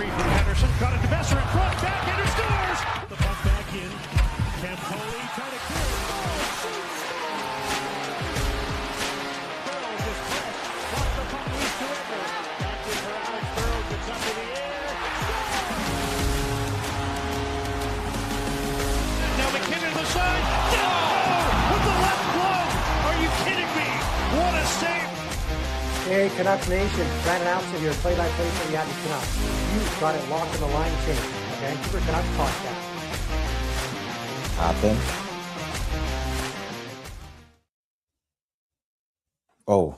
three from Henderson. Got it to Messer in front. Backhander scores. The puck back in. Campoli trying to clear it. Burrows is fresh. Lost the puck loose to Edwards. Back in for Alex Burrows. It's up in the air. Now McKinnon to the side. Oh! With the left glove. Are you kidding me? What a save. Hey, Canucks Nation, Brandon Allen here, play-by-play for the Edmonton Canucks. You've got it locked in the line change. Vancouver Canucks podcast. Happen. Oh.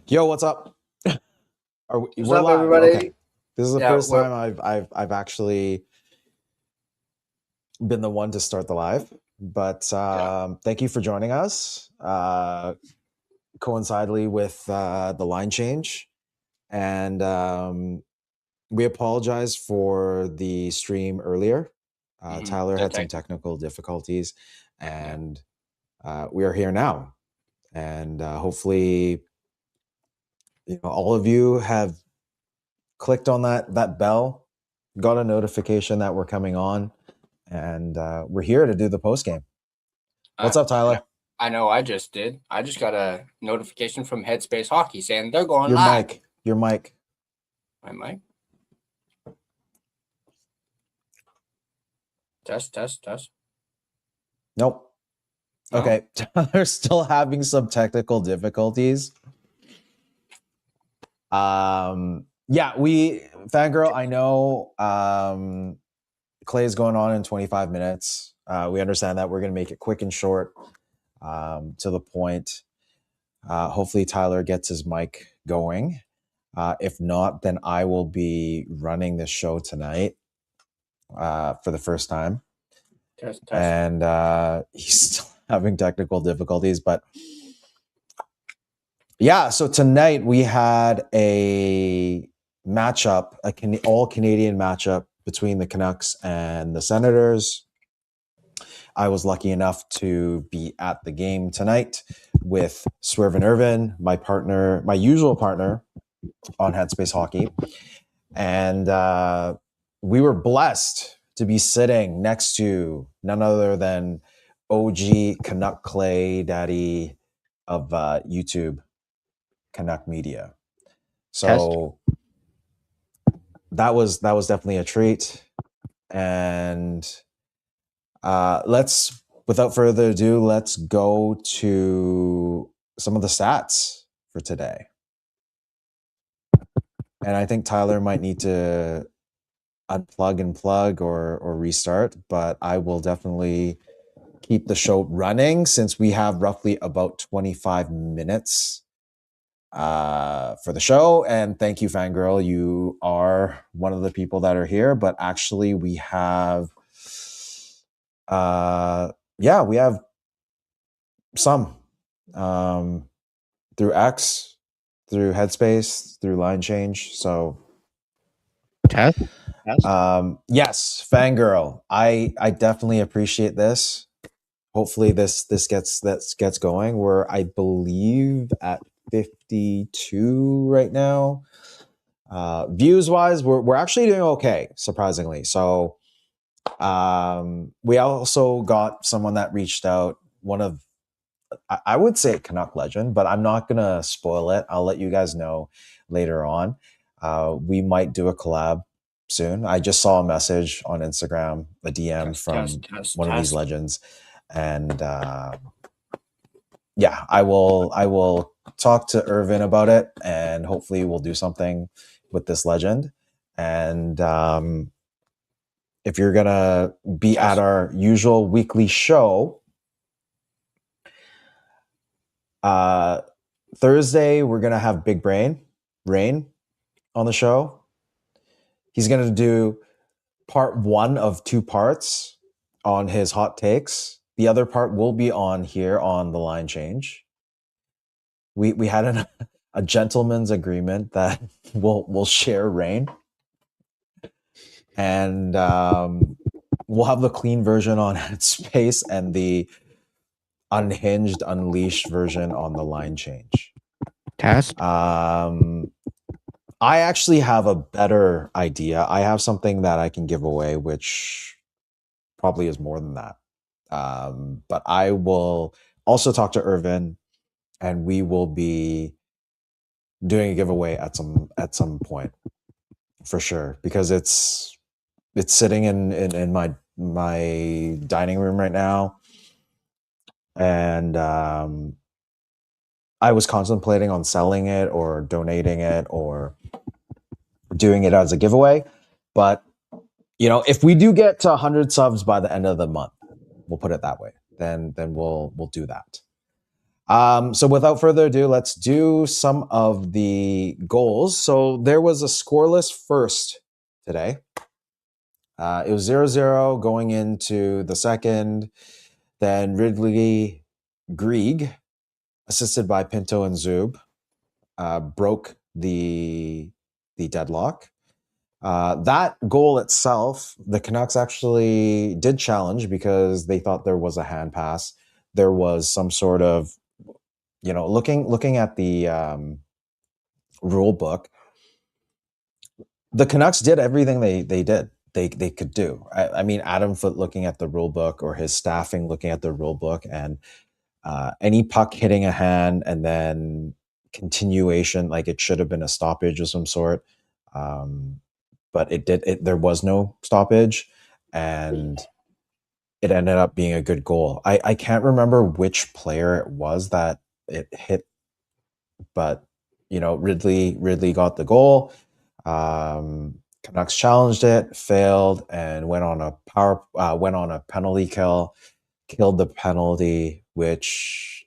Yo, what's up? What's up, everybody? Okay. This is the first time I've actually been the one to start the live. But thank you for joining us. Coincidentally with the line change, and we apologize for the stream earlier. Tyler had some technical difficulties, and we are here now. And hopefully, all of you have clicked on that bell, got a notification that we're coming on, and we're here to do the post game. What's up, Tyler? I know I just did. I just got a notification from Headspace Hockey saying they're going live. Your mic. My mic? Test. Nope. No. Okay. They're still having some technical difficulties. Fangirl, I know Clay's going on in 25 minutes. We understand that. We're going to make it quick and short. To the point. Hopefully Tyler gets his mic going. If not, then I will be running this show tonight for the first time. Test. And he's still having technical difficulties. But yeah, so tonight we had a matchup, all Canadian matchup between the Canucks and the Senators. I was lucky enough to be at the game tonight with Swerve and Irvin, my usual partner on Headspace Hockey. And we were blessed to be sitting next to none other than OG Canuck Clay Daddy of YouTube, Canuck Media. So that was definitely a treat. And without further ado, let's go to some of the stats for today. And I think Tyler might need to unplug and plug or restart, but I will definitely keep the show running since we have roughly about 25 minutes for the show. And thank you, Fangirl. You are one of the people that are here, but actually we have we have some through X, through Headspace, through line change. So Test. Yes, Fangirl. I definitely appreciate this. Hopefully this gets going. We're, I believe, at 52 right now. Views wise, we're actually doing okay, surprisingly. So we also got someone that reached out, one of, I would say Canuck legend, but I'm not going to spoil it. I'll let you guys know later on. We might do a collab soon. I just saw a message on Instagram, a DM from one of these legends. And I will talk to Irvin about it, and hopefully we'll do something with this legend. And if you're going to be at our usual weekly show, Thursday, we're going to have Big Rain on the show. He's going to do part 1 of 2 parts on his hot takes. The other part will be on here on the line change. We had a gentleman's agreement that we'll share Rain. And we'll have the clean version on Headspace and the unhinged, unleashed version on the line change. Test. I I actually have a better idea. I have something that I can give away, which probably is more than that. But I will also talk to Irvin, and we will be doing a giveaway at some point for sure, because it's sitting in my dining room right now, and I was contemplating on selling it or donating it or doing it as a giveaway. But if we do get to 100 subs by the end of the month, we'll put it that way. Then we'll do that. So without further ado, let's do some of the goals. So there was a scoreless first today. It was 0-0 going into the second. Then Ridley Grieg, assisted by Pinto and Zub, broke the deadlock. That goal itself, the Canucks actually did challenge because they thought there was a hand pass. There was some sort of, looking at the rule book, the Canucks did everything they did. They could do. I mean, Adam Foote looking at the rule book, or his staffing looking at the rule book, and any puck hitting a hand and then continuation, like it should have been a stoppage of some sort. But there was no stoppage, and it ended up being a good goal. I can't remember which player it was that it hit, but Ridley got the goal. Canucks challenged it, failed, and went on a penalty kill, killed the penalty, which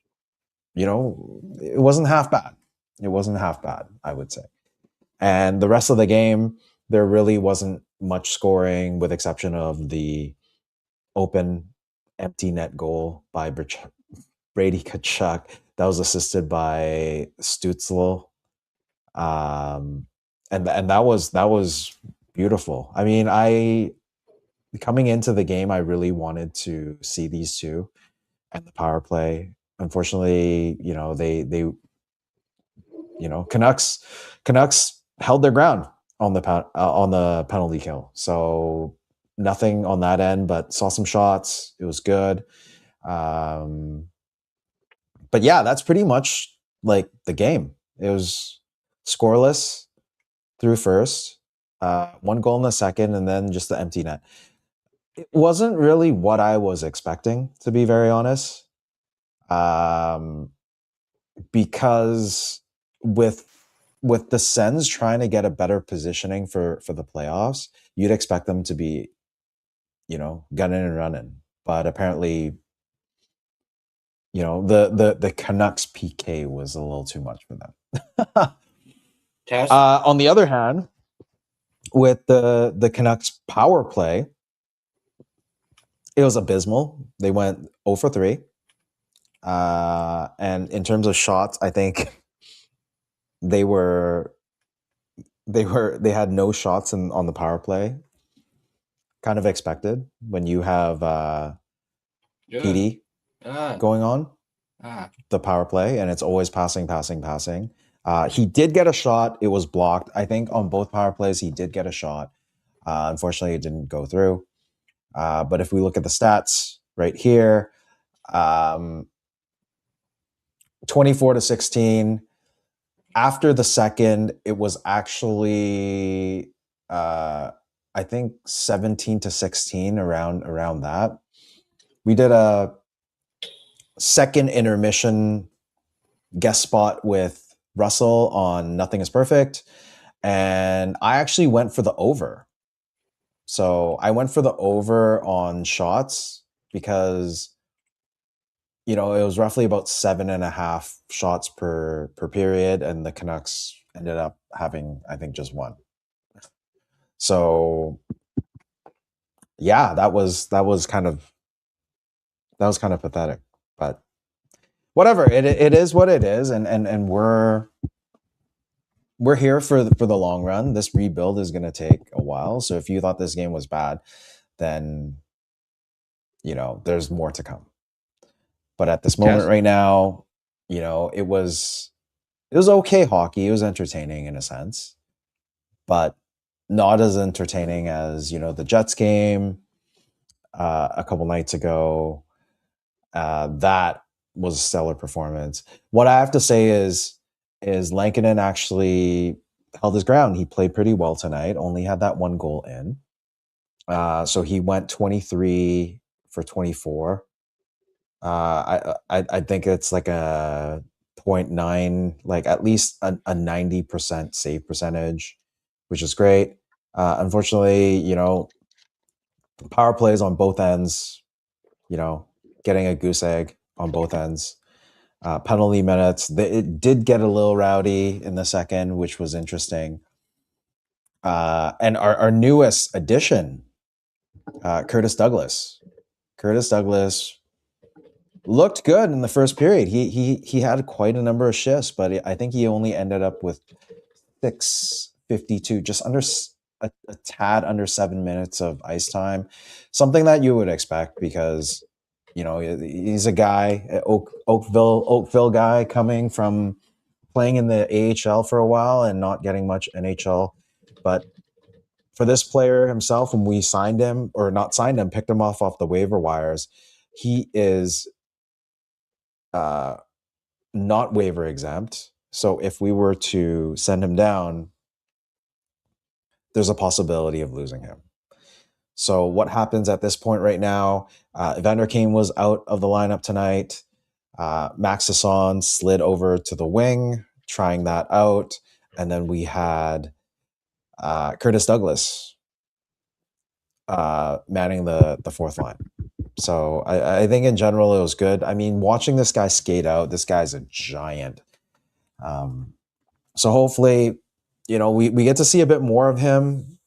it wasn't half bad. It wasn't half bad, I would say. And the rest of the game, there really wasn't much scoring, with exception of the open empty net goal by Brady Tkachuk that was assisted by Stützle. And that was beautiful. I mean, coming into the game, I really wanted to see these two and the power play. Unfortunately, they Canucks held their ground on the penalty kill. So nothing on that end, but saw some shots. It was good. But yeah, that's pretty much like the game. It was scoreless through first, one goal in the second, and then just the empty net. It wasn't really what I was expecting, to be very honest. Because with the Sens trying to get a better positioning for the playoffs, you'd expect them to be, gunning and running. But apparently, the Canucks PK was a little too much for them. On the other hand, with the Canucks power play, it was abysmal. They went 0 for 3. And in terms of shots, I think they had no shots on the power play. Kind of expected when you have PD going on the power play, and it's always passing. He did get a shot. It was blocked. I think on both power plays, he did get a shot. Unfortunately, it didn't go through. But if we look at the stats right here, 24-16. After the second, it was actually, I think 17-16, around that. We did a second intermission guest spot with Russell on Nothing is Perfect, and I actually went for the over. So I went for the over on shots because it was roughly about 7.5 shots per period, and the Canucks ended up having, I think, just one. So yeah, that was kind of pathetic, but whatever. It is what it is, and we're here for the long run. This rebuild is going to take a while. So if you thought this game was bad, then there's more to come. But at this moment right now, it was okay hockey. It was entertaining in a sense. but not as entertaining as, the Jets game a couple nights ago. That was a stellar performance. What I have to say is Lankinen actually held his ground. He played pretty well tonight, only had that one goal in. So he went 23 for 24. I think it's like a 0.9, like at least a 90% save percentage, which is great. Unfortunately, power plays on both ends, getting a goose egg on both ends. Penalty minutes, it did get a little rowdy in the second, which was interesting. And our newest addition, Curtis Douglas. Curtis Douglas looked good in the first period. He had quite a number of shifts, but I think he only ended up with 6:52, just under a tad under 7 minutes of ice time. Something that you would expect because he's a guy, Oakville guy, coming from playing in the AHL for a while and not getting much NHL. But for this player himself, when we signed him, or not signed him, picked him off the waiver wires, he is not waiver exempt. So if we were to send him down, there's a possibility of losing him. So what happens at this point right now? Evander Kane was out of the lineup tonight. Max Sasson slid over to the wing, trying that out. And then we had Curtis Douglas manning the fourth line. So I think in general it was good. I mean, watching this guy skate out, this guy's a giant. So hopefully, we get to see a bit more of him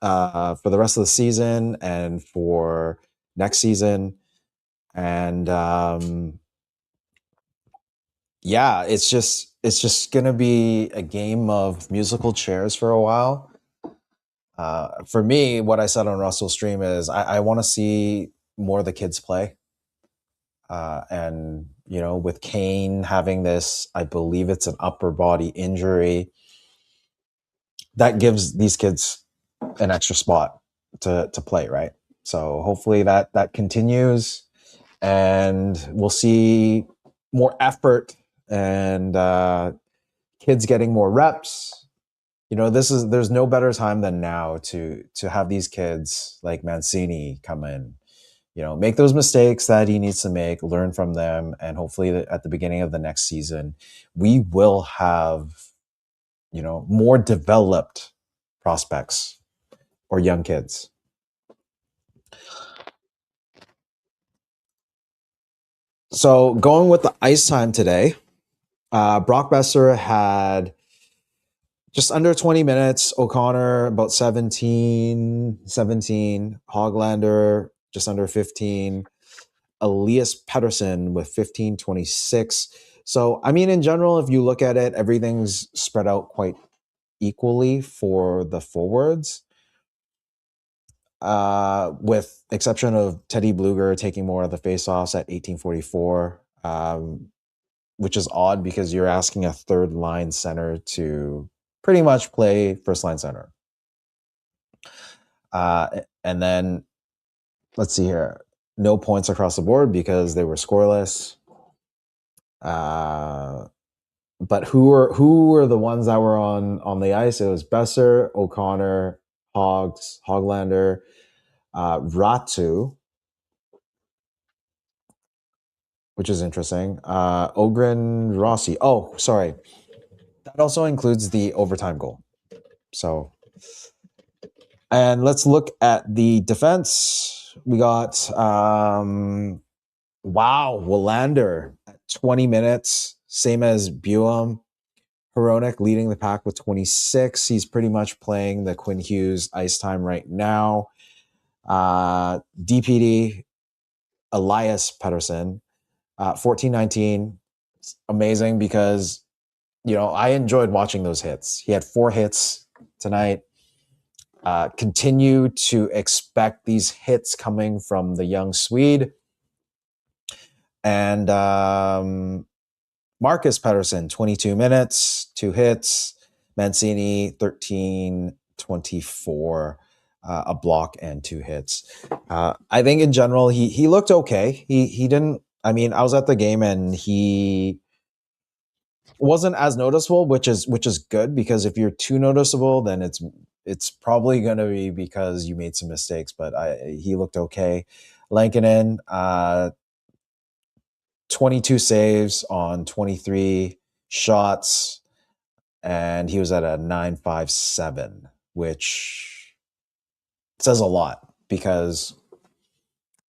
for the rest of the season and for next season. And it's just gonna be a game of musical chairs for a while. For me, what I said on Russell's stream is I want to see more of the kids play. And with Kane having this, I believe it's an upper body injury, that gives these kids an extra spot to play, right? So hopefully that continues, and we'll see more effort and kids getting more reps. There's no better time than now to have these kids like Mancini come in, make those mistakes that he needs to make, learn from them, and hopefully at the beginning of the next season, we will have, more developed prospects or young kids. So going with the ice time today, Brock Besser had just under 20 minutes. O'Connor about 17. Hoglander just under 15. Elias Pettersson with 15:26. So, I mean, in general, if you look at it, everything's spread out quite equally for the forwards, with exception of Teddy Bluger taking more of the faceoffs at 18:44, which is odd because you're asking a third line center to pretty much play first line center. And then let's see here. No points across the board because they were scoreless. But who were the ones that were on the ice? It was Besser, O'Connor, Hoglander, Ratu, which is interesting. Ogren, Rossi. Oh, sorry. That also includes the overtime goal. So, and let's look at the defense. We got Willander at 20 minutes, same as Buum. Hronek leading the pack with 26. He's pretty much playing the Quinn Hughes ice time right now. DPD, Elias Pettersson, 14-19. Amazing because, I enjoyed watching those hits. He had 4 hits tonight. Continue to expect these hits coming from the young Swede. And Marcus Pettersson, 22 minutes, 2 hits. Mancini, 13, 24, a block and 2 hits. I think in general, he looked okay. He didn't, I mean, I was at the game and he wasn't as noticeable, which is good, because if you're too noticeable, then it's probably going to be because you made some mistakes, but he looked okay. Lankinen, 22 saves on 23 shots, and he was at a 9.57, which says a lot, because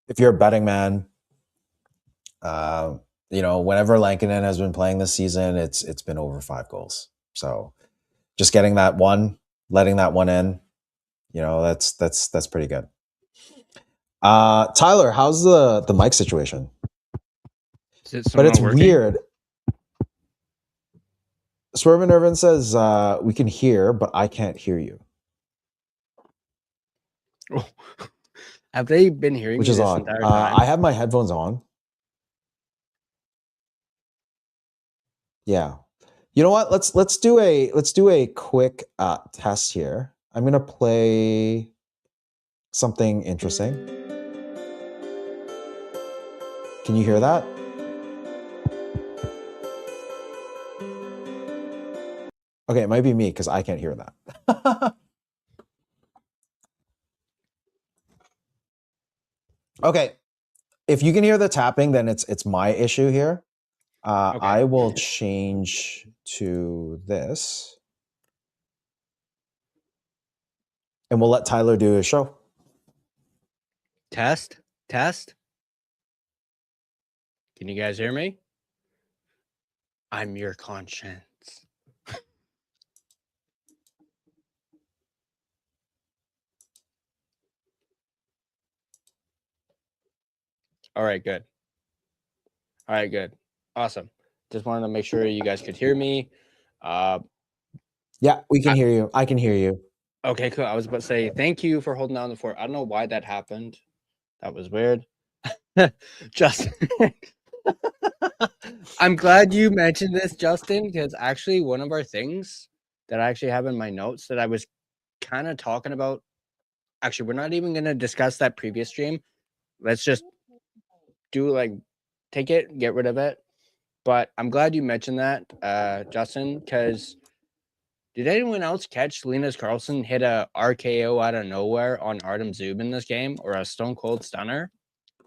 if you're a betting man, whenever Lankinen has been playing this season, it's been over 5 goals. So just getting that one, letting that one in, that's pretty good. Tyler, how's the mic situation? But it's working? weird. Swerve Irvin says we can hear, but I can't hear you. Oh. Have they been hearing Which me is this odd. entire time? I have my headphones on. Yeah. You know what? Let's do a quick test here. I'm gonna play something interesting. Can you hear that? Okay, it might be me because I can't hear that. Okay. If you can hear the tapping, then it's my issue here. Okay. I will change to this. And we'll let Tyler do his show. Test. Can you guys hear me? I'm your conscience. All right, good. Awesome. Just wanted to make sure you guys could hear me. Yeah, we can hear you. I can hear you. Okay, cool. I was about to say thank you for holding down the fort. I don't know why that happened. That was weird. Justin. I'm glad you mentioned this, Justin, because actually one of our things that I actually have in my notes that I was kind of talking about. Actually, we're not even going to discuss that previous stream. Let's just take it, get rid of it. But I'm glad you mentioned that, Justin, because did anyone else catch Linus Karlsson hit a RKO out of nowhere on Artem Zub in this game, or a Stone Cold Stunner?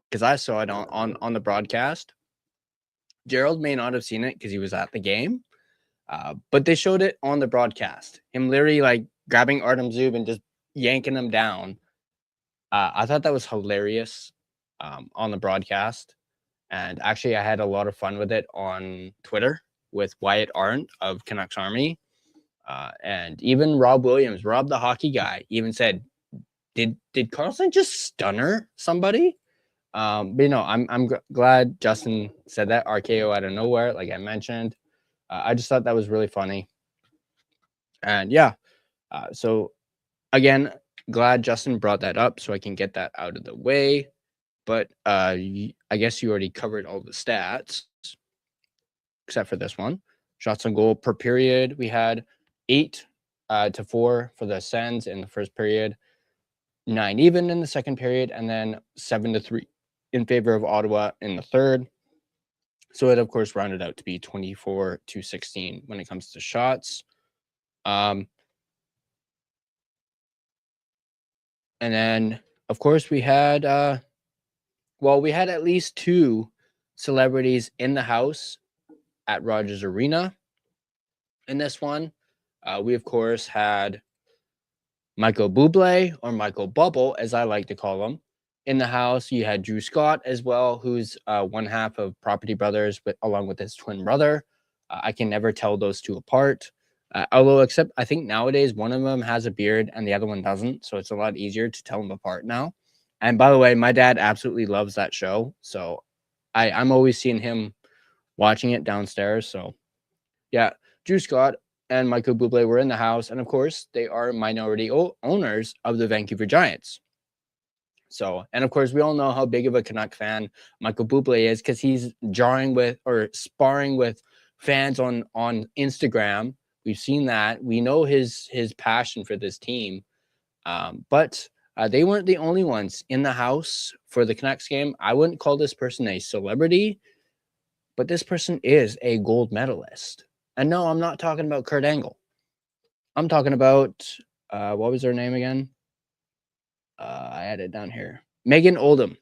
Because I saw it on the broadcast. Gerald may not have seen it because he was at the game, but they showed it on the broadcast. Him literally grabbing Artem Zub and just yanking him down. I thought that was hilarious on the broadcast. And actually, I had a lot of fun with it on Twitter with Wyatt Arndt of Canucks Army. And even Rob Williams, Rob the hockey guy, even said, did Karlsson just stunner somebody? But I'm glad Justin said that. RKO out of nowhere, like I mentioned. I just thought that was really funny. And yeah, so again, glad Justin brought that up so I can get that out of the way. But I guess you already covered all the stats, except for this one. Shots on goal per period, we had 8 to 4 for the Sens in the first period, 9 even in the second period, and then 7 to 3 in favor of Ottawa in the third. So it, of course, rounded out to be 24 to 16 when it comes to shots. And then, of course, we had, we had at least 2 celebrities in the house at Rogers Arena in this one. We, of course, had Michael Bublé, or Michael Bubble, as I like to call him, in the house. You had Drew Scott as well, who's one half of Property Brothers, along with his twin brother. I can never tell those two apart. Although, except I think nowadays one of them has a beard and the other one doesn't. So it's a lot easier to tell them apart now. And by the way, my dad absolutely loves that show. So I'm always seeing him watching it downstairs. So yeah, Drew Scott and Michael Bublé were in the house. And of course, they are minority owners of the Vancouver Giants. So, and of course, we all know how big of a Canuck fan Michael Bublé is, because he's sparring with fans on Instagram. We've seen that. We know his passion for this team. But they weren't the only ones in the house for the Canucks game. I wouldn't call this person a celebrity, but this person is a gold medalist. And no, I'm not talking about Kurt Angle. I'm talking about, what was her name again? I had it down here. Megan Oldham,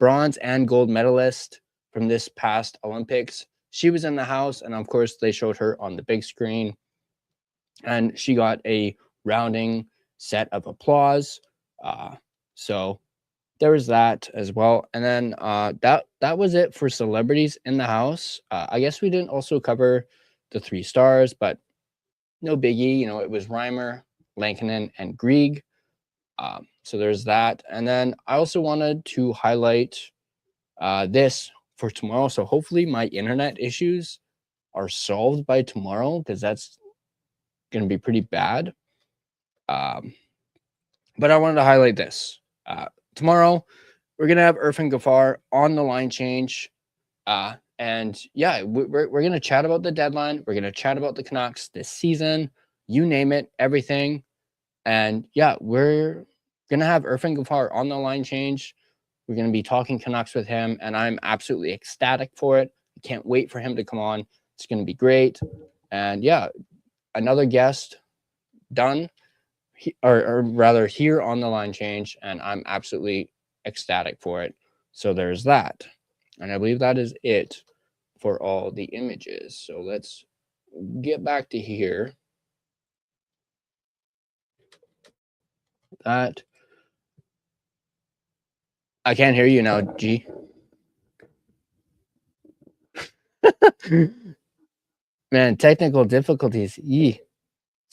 bronze and gold medalist from this past Olympics. She was in the house, and of course, they showed her on the big screen. And she got a rounding set of applause. So there was that as well. And then that was it for celebrities in the house. I guess we didn't also cover the 3 stars, but no biggie. You know, it was Reimer, Lankinen, and Grieg. So there's that. And then I also wanted to highlight this for tomorrow. So hopefully my internet issues are solved by tomorrow, because that's going to be pretty bad. But I wanted to highlight this. Tomorrow, we're going to have Irfan Gaffar on the line change. And yeah, we're going to chat about the deadline. We're going to chat about the Canucks this season. You name it, everything. And yeah, we're going to have Irfan Gaffar on the line change. We're going to be talking Canucks with him, and I'm absolutely ecstatic for it. I can't wait for him to come on. It's going to be great. And yeah, another guest done, or rather here on the line change, and I'm absolutely ecstatic for it. So there's that. And I believe that is it for all the images. So let's get back to here. That I can't hear you now, G. Man, technical difficulties. It's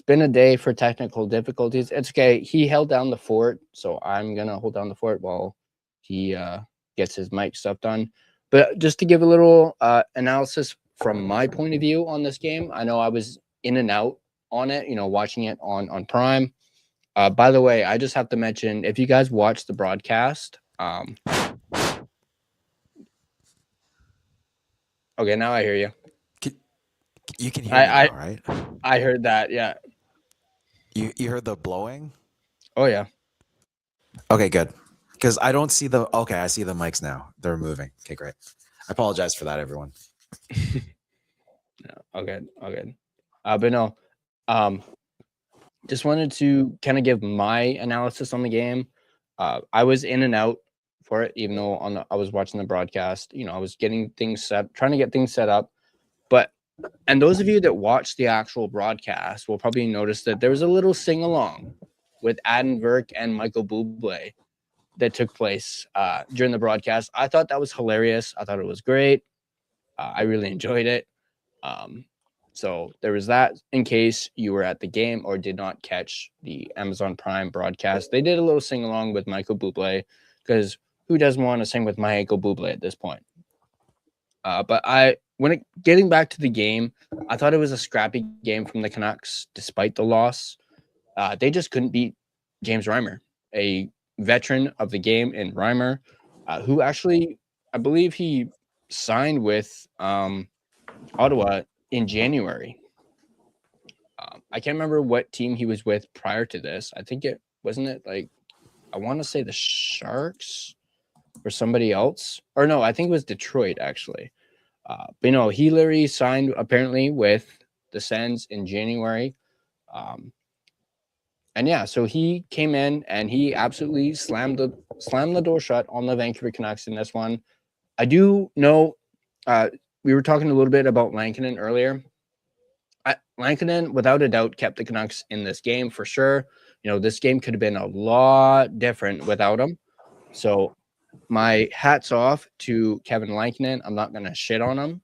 been a day for technical difficulties. It's okay. He held down the fort, so I'm gonna hold down the fort while he gets his mic stuff done. But just to give a little analysis from my point of view on this game, I know I was in and out on it, you know, watching it on Prime. By the way, I just have to mention, if you guys watch the broadcast, okay, now I hear you. You can hear me now, right? I heard that, yeah. You heard the blowing? Oh, yeah. Okay, good. Because I don't see the... Okay, I see the mics now. They're moving. Okay, great. I apologize for that, everyone. Okay. But no, just wanted to kind of give my analysis on the game. I was in and out for it, even though I was watching the broadcast. You know, I was getting things trying to get things set up. And those of you that watched the actual broadcast will probably notice that there was a little sing-along with Adam Verk and Michael Bublé that took place during the broadcast. I thought that was hilarious. I thought it was great. I really enjoyed it. So there was that, in case you were at the game or did not catch the Amazon Prime broadcast. They did a little sing-along with Michael Bublé, because who doesn't want to sing with Michael Bublé at this point? But getting back to the game, I thought it was a scrappy game from the Canucks, despite the loss. They just couldn't beat James Reimer, a veteran of the game in Reimer, who actually, I believe he signed with Ottawa in January. I can't remember what team he was with prior to this. I think it I want to say the Sharks or somebody else. Or no, I think it was Detroit, actually. But you know, he literally signed apparently with the Sens in January. And yeah, so he came in and he absolutely slammed the door shut on the Vancouver Canucks in this one. I do know we were talking a little bit about Lankinen earlier. Lankinen, without a doubt, kept the Canucks in this game for sure. You know, this game could have been a lot different without him. So my hat's off to Kevin Lankinen. I'm not going to shit on him,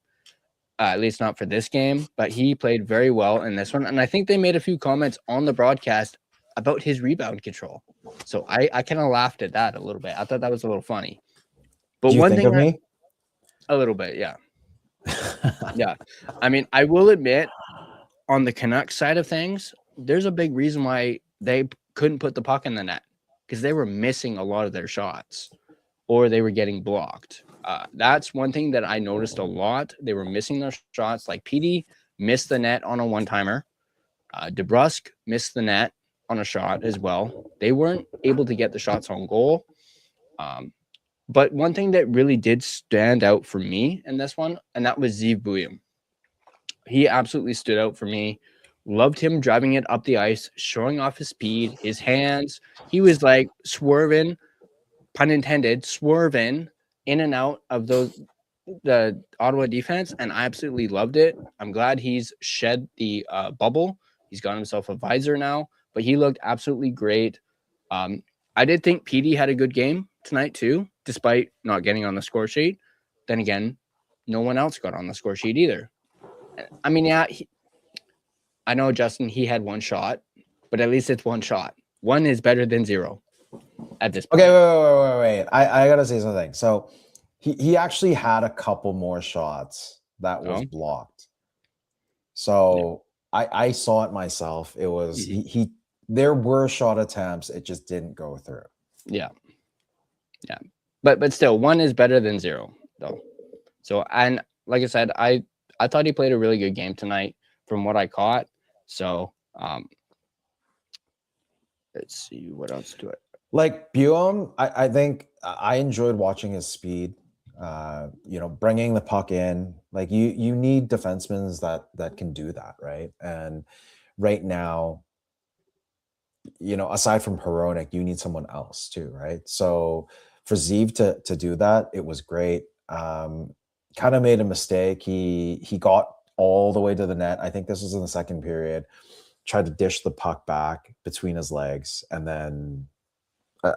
at least not for this game, but he played very well in this one. And I think they made a few comments on the broadcast about his rebound control. So I kind of laughed at that a little bit. I thought that was a little funny. But Do you think of me? A little bit, yeah. Yeah. I mean, I will admit, on the Canucks side of things, there's a big reason why they couldn't put the puck in the net, because they were missing a lot of their shots or they were getting blocked. That's one thing that I noticed a lot. They were missing their shots. Like PD missed the net on a one-timer. DeBrusque missed the net on a shot as well. They weren't able to get the shots on goal. But one thing that really did stand out for me in this one, and that was Zeev Buium. He absolutely stood out for me. Loved him driving it up the ice, showing off his speed, his hands. He was like swerving, pun intended, swerving in and out of the Ottawa defense, and I absolutely loved it. I'm glad he's shed the bubble. He's got himself a visor now, but he looked absolutely great. I did think PD had a good game tonight too, despite not getting on the score sheet. Then again, no one else got on the score sheet either. I mean, yeah, I know, Justin, he had one shot, but at least it's one shot. One is better than zero at this point. Okay, wait. I got to say something. So he actually had a couple more shots that was blocked. So I saw it myself. It was there were shot attempts. It just didn't go through. Yeah. But still, one is better than zero, though. So, and like I said, I thought he played a really good game tonight from what I caught. So, let's see what else to it. Like Buium, I think I enjoyed watching his speed. Bringing the puck in. Like you need defensemen that can do that, right? And right now, aside from Hronek, you need someone else too, right? So for Zeev to do that, it was great. Kind of made a mistake. He got all the way to the net. I think this was in the second period. Tried to dish the puck back between his legs, and then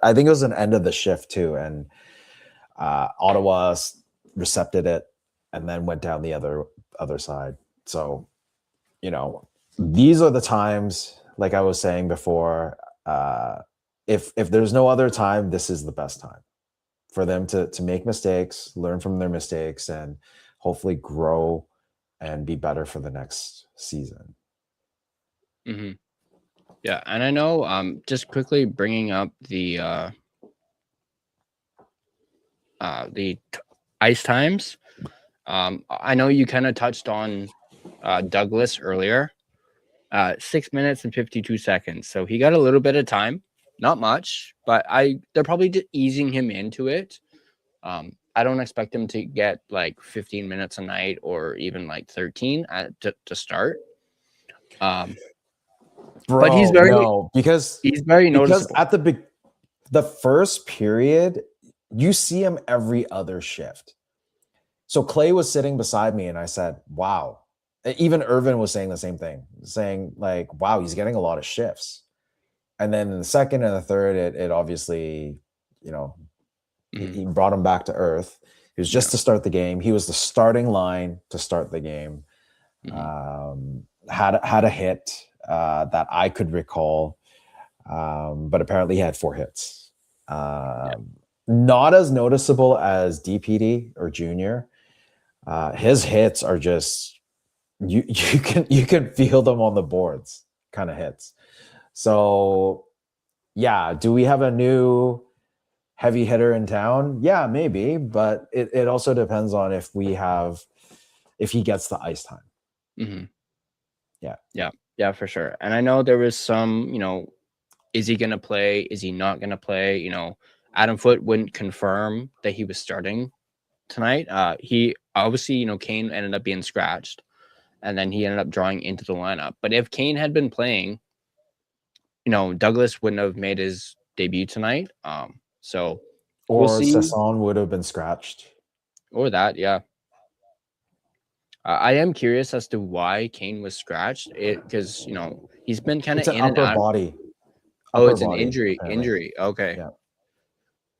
I think it was an end of the shift too. And Ottawa recepted it and then went down the other side. So, these are the times, like I was saying before, if there's no other time, this is the best time for them to make mistakes, learn from their mistakes, and hopefully grow and be better for the next season. Mm-hmm. Yeah, and I know, just quickly bringing up the ice times. I know you kind of touched on Douglas earlier. 6 minutes and 52 seconds. So he got a little bit of time, not much, but they're probably just easing him into it. I don't expect him to get like 15 minutes a night or even like 13 to start. But he's very because he's very noticeable. Because at the first period, you see him every other shift. So Clay was sitting beside me, and I said, "Wow." Even Irvin was saying the same thing, saying like, "Wow, he's getting a lot of shifts." And then in the second and the third, it obviously, he brought him back to earth. It was just to start the game. He was the starting line to start the game. Had a hit that I could recall, but apparently he had 4 hits. Not as noticeable as DPD or Junior. His hits are just you can feel them on the boards, kind of hits. So yeah, do we have a new heavy hitter in town? Yeah, maybe, but it also depends on if he gets the ice time. Mm-hmm. Yeah, for sure. And I know there was some, is he going to play? Is he not going to play? Adam Foote wouldn't confirm that he was starting tonight. He obviously, Kane ended up being scratched, and then he ended up drawing into the lineup. But if Kane had been playing, Douglas wouldn't have made his debut tonight. So we'll see. Sasson would have been scratched. Or that, yeah. I am curious as to why Kane was scratched. Because he's been kind of in and out. Body. It's an injury. Apparently. Injury. Okay. Yeah.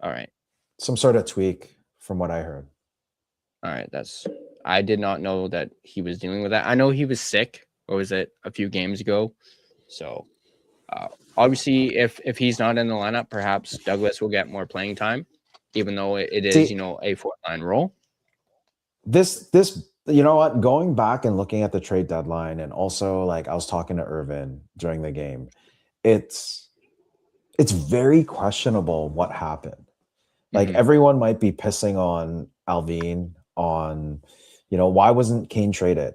All right. Some sort of tweak, from what I heard. All right. I did not know that he was dealing with that. I know he was sick. Or was it a few games ago? So, obviously, if he's not in the lineup, perhaps Douglas will get more playing time, even though it is, a 4th-line role. This, you know what? Going back and looking at the trade deadline, and also like I was talking to Irvin during the game, it's very questionable what happened. Like everyone might be pissing on Alvin on, why wasn't Kane traded?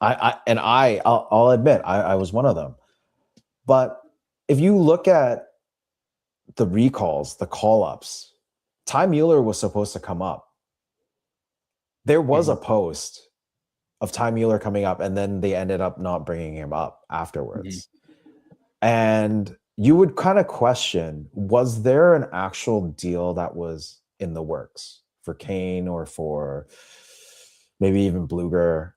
I'll admit I was one of them. But if you look at the recalls, the call-ups, Ty Mueller was supposed to come up. There was a post of Ty Mueller coming up, and then they ended up not bringing him up afterwards. And you would kind of question, was there an actual deal that was in the works for Kane or for maybe even Bluger,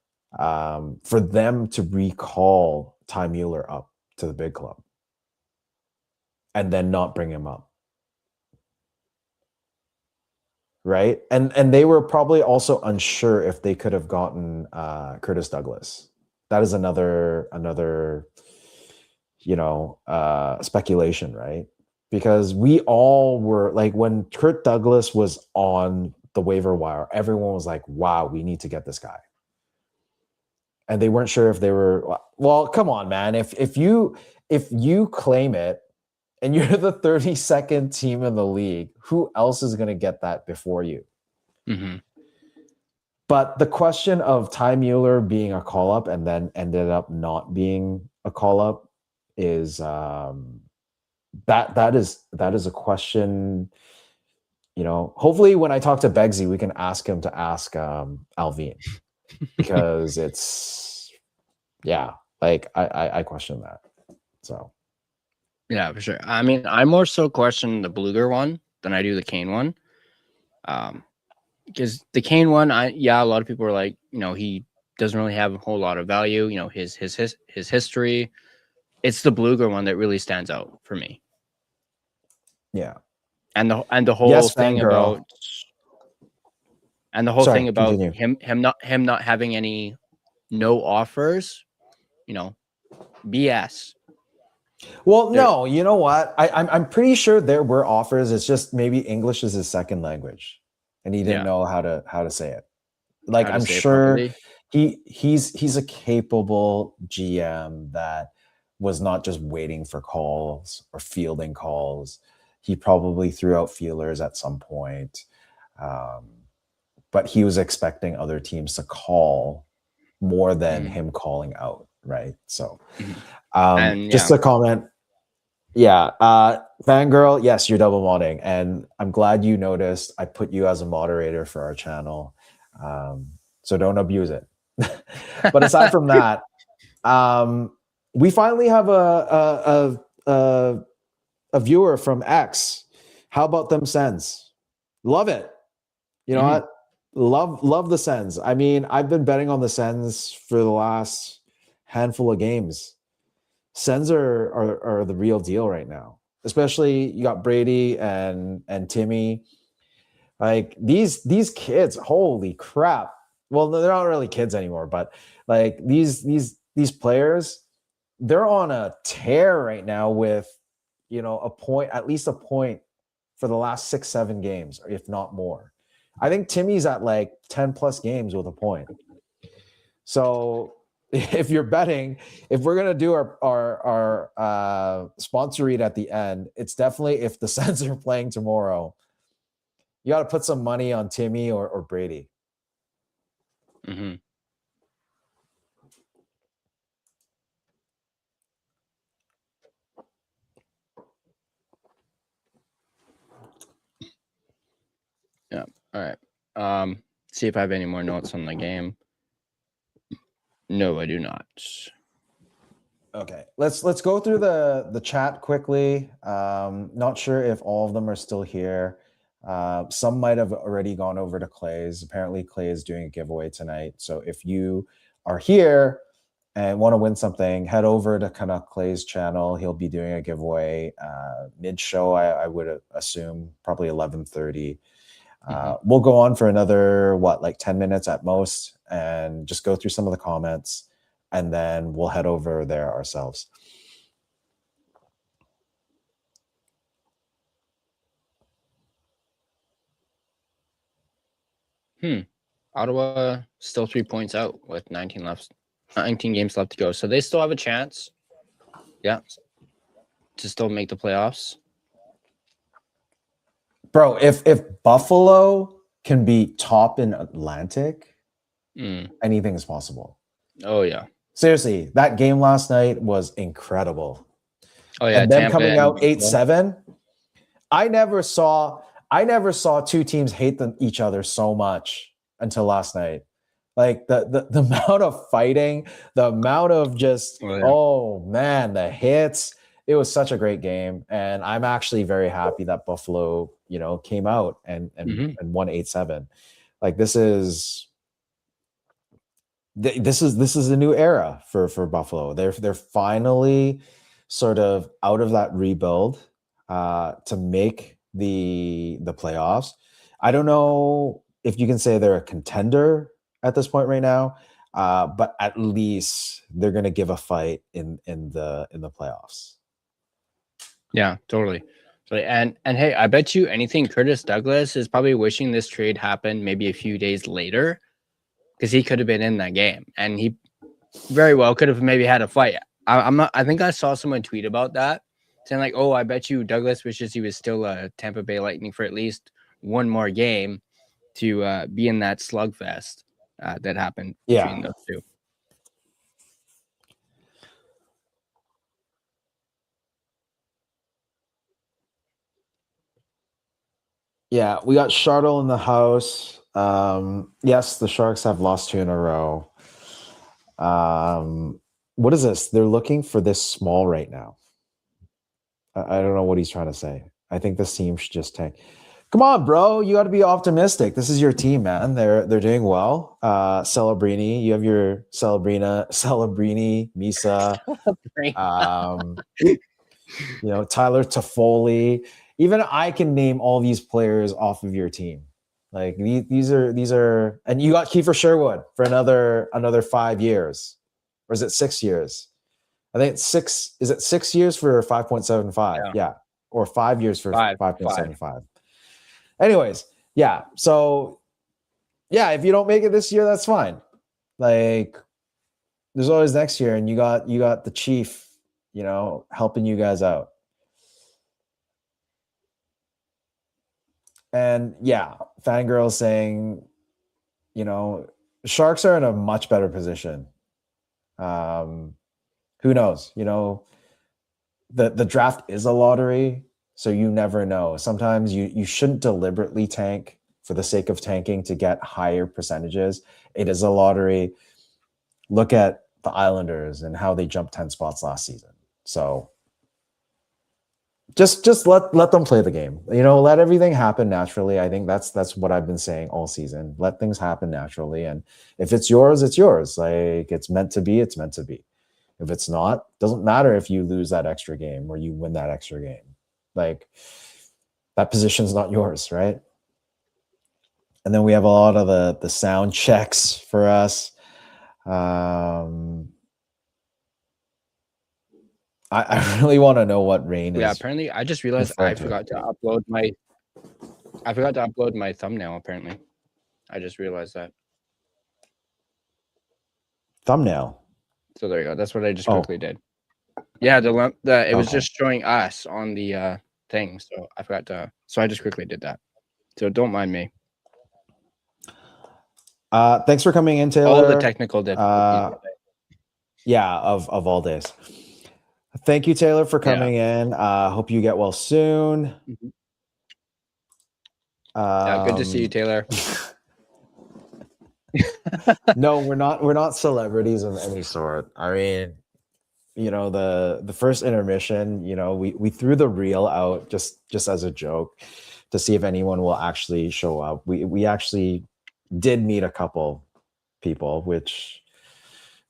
for them to recall Ty Mueller up to the big club and then not bring him up? Right? And they were probably also unsure if they could have gotten Curtis Douglas. That is another speculation, right? Because we all were like, when Kurt Douglas was on the waiver wire, everyone was like, wow, we need to get this guy. And they weren't sure if they were, well, come on, man. If you claim it and you're the 32nd team in the league, who else is going to get that before you? But the question of Ty Mueller being a call-up and then ended up not being a call-up is that is a question. Hopefully when I talk to Beggsy, we can ask him to ask Alvin, because it's I question that. So yeah, for sure. I mean, I more so question the Bluger one than I do the Kane one. Because the Kane one, a lot of people are like, he doesn't really have a whole lot of value. His history. It's the Bluger one that really stands out for me. Yeah, and the whole thing about continue. him not having any offers, BS. Well, no, you know what? I'm pretty sure there were offers. It's just maybe English is his second language, and he didn't know how to say it. Like, I'm sure he's a capable GM that was not just waiting for calls or fielding calls. He probably threw out feelers at some point, but he was expecting other teams to call more than him calling out, right? So, just a comment. Yeah, Fangirl, yes, you're double modding, and I'm glad you noticed. I put you as a moderator for our channel, so don't abuse it. But aside from that, we finally have a viewer from X. How about them Sens? Love it. You know what? Love the Sens. I mean, I've been betting on the Sens for the last handful of games. Sens are the real deal right now. Especially you got Brady and Timmy. Like these kids, holy crap. Well, they're not really kids anymore, but like these players, they're on a tear right now with at least a point for the last 6-7 games, if not more. I think Timmy's at like 10 plus games with a point. So if you're betting, if we're gonna do our sponsor read at the end, it's definitely if the Sens are playing tomorrow, you got to put some money on Timmy or Brady. Yeah. All right. See if I have any more notes on the game. No, I do not. Okay, let's go through the chat quickly. Not sure if all of them are still here. Some might have already gone over to Clay's. Apparently, Clay is doing a giveaway tonight. So if you are here and want to win something, head over to Canuck Clay's channel. He'll be doing a giveaway mid-show. I would assume probably 11:30. We'll go on for another 10 minutes at most, and just go through some of the comments, and then we'll head over there ourselves. Ottawa still 3 points out with 19 games left to go, so they still have a chance. Yeah, to still make the playoffs. Bro, if Buffalo can be top in Atlantic, anything is possible. Oh yeah. Seriously, that game last night was incredible. Oh yeah, and them Tampa coming and out Buffalo. 8-7. I never saw two teams hate each other so much until last night. Like the amount of fighting, the amount of just oh man, the hits. It was such a great game, and I'm actually very happy that Buffalo, came out and won 8-7. Like this is a new era for Buffalo. They're finally sort of out of that rebuild to make the playoffs. I don't know if you can say they're a contender at this point right now, but at least they're going to give a fight in the playoffs. Yeah, totally. And hey, I bet you anything Curtis Douglas is probably wishing this trade happened maybe a few days later, because he could have been in that game and he very well could have maybe had a fight. I think I saw someone tweet about that, saying like, "Oh, I bet you Douglas wishes he was still a Tampa Bay Lightning for at least one more game to be in that slugfest that happened between those two." Yeah, we got Charlotte in the house. Yes, the Sharks have lost 2 in a row. What is this? They're looking for this small right now. I don't know what he's trying to say. I think this team should just tank. Come on, bro. You got to be optimistic. This is your team, man. They're doing well. Celebrini, you have your Celebrini, Misa, Tyler Toffoli. Even I can name all these players off of your team. Like these are, and you got Kiefer Sherwood for another 5 years, or is it 6 years? I think it's 6. Is it 6 years for 5.75? Yeah, or 5 years for 5.75. Anyways, yeah. So yeah, if you don't make it this year, that's fine. Like there's always next year, and you got the Chief, helping you guys out. And yeah, Fangirl saying, Sharks are in a much better position. Who knows? The draft is a lottery, so you never know. Sometimes you shouldn't deliberately tank for the sake of tanking to get higher percentages. It is a lottery. Look at the Islanders and how they jumped 10 spots last season. So just let them play the game. Let everything happen naturally. I think that's what I've been saying all season. Let things happen naturally, and if it's yours, it's yours. Like it's meant to be, it's meant to be. If it's not, doesn't matter if you lose that extra game or you win that extra game. Like that position's not yours, right? And then we have a lot of the sound checks for us. I really want to know what rain is. Yeah, apparently I just realized I forgot to upload my thumbnail. Apparently, I just realized that thumbnail. So there you go. That's what I just quickly did. Yeah, it was just showing us on the thing, so I forgot to. So I just quickly did that. So don't mind me. Thanks for coming in, Taylor. All the technical difficulties. Yeah, of all days. Thank you, Taylor, for coming in. Hope you get well soon. Good to see you, Taylor. No, we're not celebrities of any sort. I mean, the first intermission, we threw the reel out just as a joke to see if anyone will actually show up. We actually did meet a couple people, which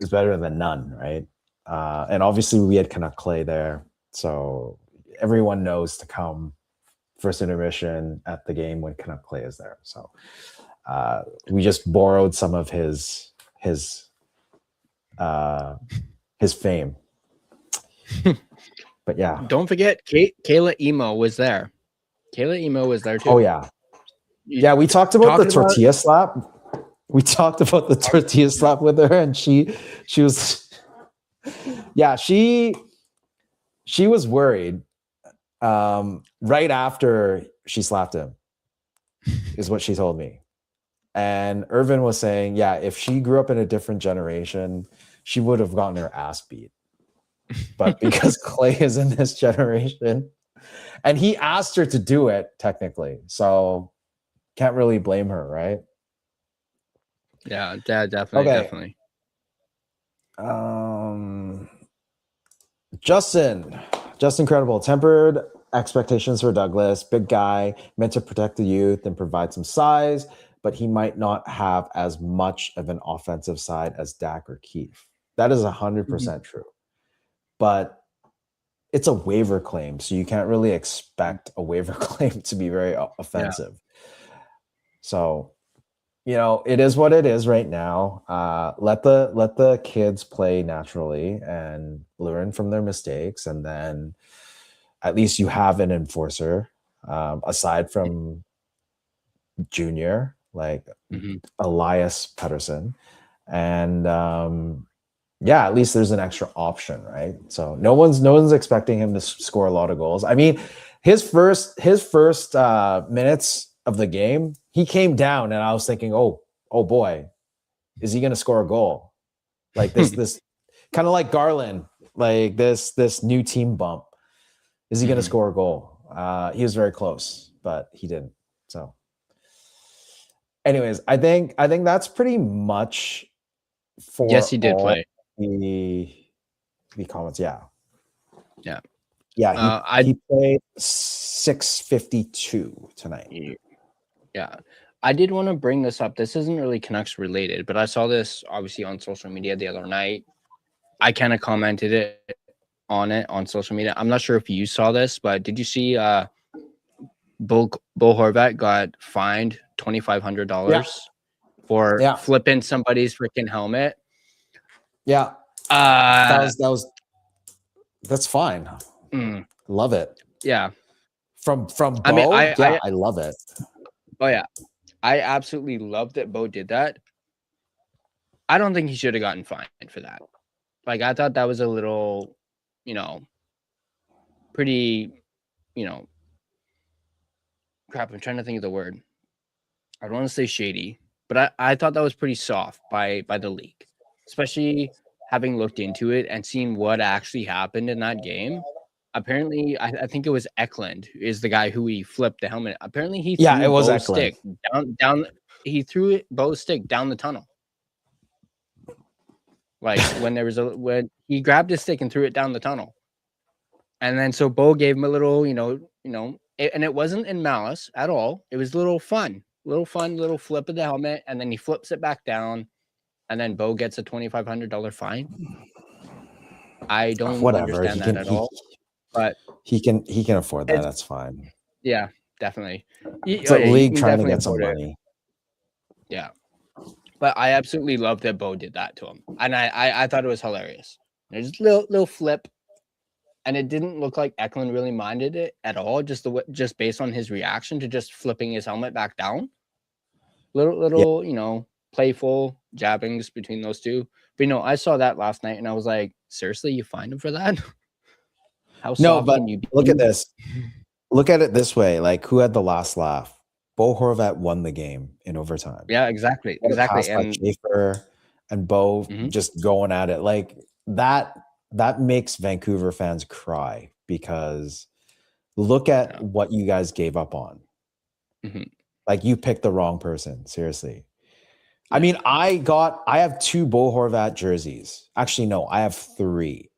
is better than none, right? And obviously we had Canuck Clay there, so everyone knows to come first intermission at the game when Canuck Clay is there. So we just borrowed some of his fame. But yeah, don't forget Kayla Emo was there. Kayla Emo was there too. Oh yeah, we talked about the tortilla slap. We talked about the tortilla slap with her, and she was, she was worried right after she slapped him, is what she told me. And Irvin was saying, if she grew up in a different generation, she would have gotten her ass beat. but because Clay is in this generation, and he asked her to do it technically, so can't really blame her, right? Yeah, definitely, Okay. definitely. Justin Credible, tempered expectations for Douglas, big guy, meant to protect the youth and provide some size, but he might not have as much of an offensive side as Dak or Keefe. That is 100% true. But it's a waiver claim, so you can't really expect a waiver claim to be very offensive. So, it is what it is right now. Let the kids play naturally and learn from their mistakes, and then at least you have an enforcer aside from Junior, like Elias Pettersson, and at least there's an extra option, right? So no one's expecting him to score a lot of goals. I mean, his first minutes of the game, he came down, and I was thinking, oh boy, is he going to score a goal? Like this kind of like Garland, like this new team bump. Is he going to score a goal? He was very close, but he didn't. So, anyways, I think that's pretty much for Yes, he did play. The comments. Yeah. He played 652 tonight. Yeah. I did want to bring this up. This isn't really Canucks related, but I saw this obviously on social media the other night. I kind of commented on it on social media. I'm not sure if you saw this, but did you see Bo Horvat got fined $2,500 for flipping somebody's freaking helmet? Yeah. That's fine. Love it. Yeah. From Bo, I love it. Oh yeah. I absolutely love that Bo did that. I don't think he should have gotten fined for that. Like, I thought that was a little, pretty, crap, I'm trying to think of the word. I don't want to say shady, but I thought that was pretty soft by the league, especially having looked into it and seen what actually happened in that game. Apparently, I think it was Eklund is the guy who he flipped the helmet. Apparently, he threw it was Bo's Eklund. stick down. He threw Bo's stick down the tunnel. Like when he grabbed his stick and threw it down the tunnel, and then so Bo gave him a little, and it wasn't in malice at all. It was a little flip of the helmet, and then he flips it back down, and then Bo gets a $2,500 fine. I don't understand that at all. But he can afford that. That's fine. Yeah, definitely. It's a league trying to get some money. Yeah, but I absolutely love that Bo did that to him, and I thought it was hilarious. There's a little flip, and it didn't look like Eklund really minded it at all. Just based on his reaction to just flipping his helmet back down. Little, playful jabbings between those two. But I saw that last night, and I was like, seriously, you fined him for that? How soft can you be? Look at this. Look at it this way. Like, who had the last laugh? Bo Horvat won the game in overtime. Yeah, exactly. And Schaefer and Bo just going at it. Like, that makes Vancouver fans cry, because look at what you guys gave up on. Like, you picked the wrong person. Seriously. I mean, I have 2 Bo Horvat jerseys. Actually, no, I have 3.